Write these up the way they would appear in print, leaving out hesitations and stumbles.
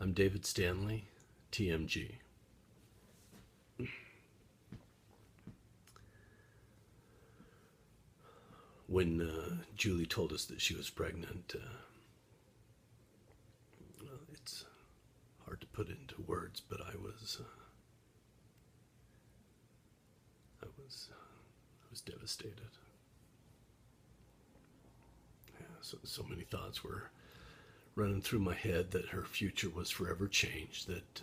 I'm David Stanley, TMG. When Julie told us that she was pregnant, well, it's hard to put into words, but I was devastated. Yeah, so many thoughts were running through my head that her future was forever changed, that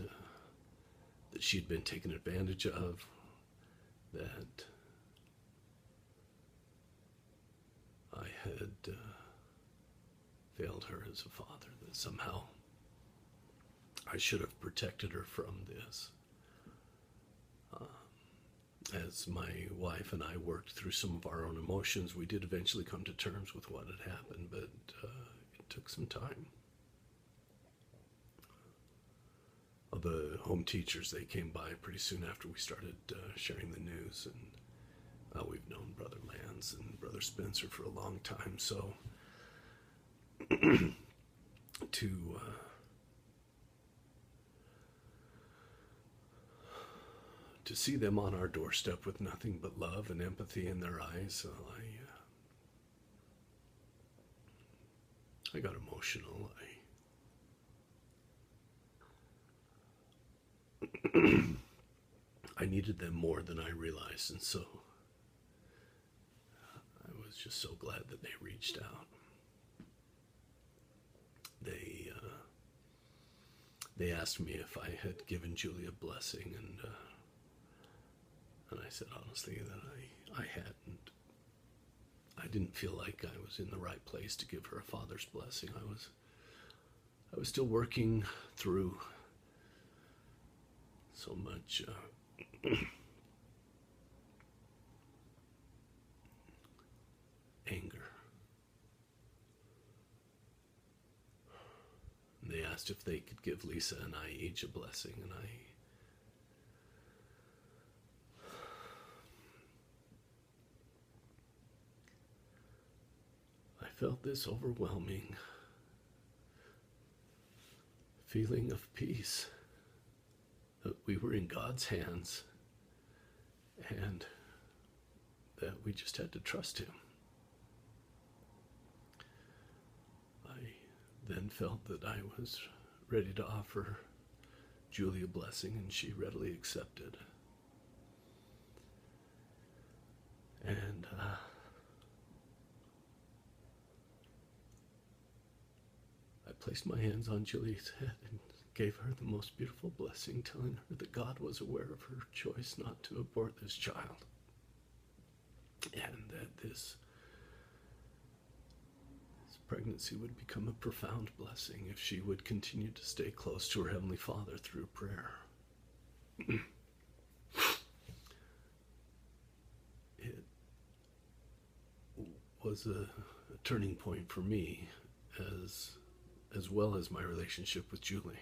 she'd been taken advantage of, that I had failed her as a father, that somehow I should have protected her from this. As my wife and I worked through some of our own emotions, we did eventually come to terms with what had happened, but it took some time. The home teachers, they came by pretty soon after we started sharing the news, and we've known Brother Lance and Brother Spencer for a long time, so to see them on our doorstep with nothing but love and empathy in their eyes, I got emotional. I needed them more than I realized, and so I was just so glad that they reached out. They asked me if I had given Julie a blessing, and I said honestly that I hadn't. I didn't feel like I was in the right place to give her a father's blessing. I was still working through so much anger. And they asked if they could give Lisa and I each a blessing, and I felt this overwhelming feeling of peace, that we were in God's hands and that we just had to trust Him. I then felt that I was ready to offer Julie a blessing, and she readily accepted. And I placed my hands on Julie's head and gave her the most beautiful blessing, telling her that God was aware of her choice not to abort this child, and that this pregnancy would become a profound blessing if she would continue to stay close to her Heavenly Father through prayer. It was a turning point for me, as well as my relationship with Julie.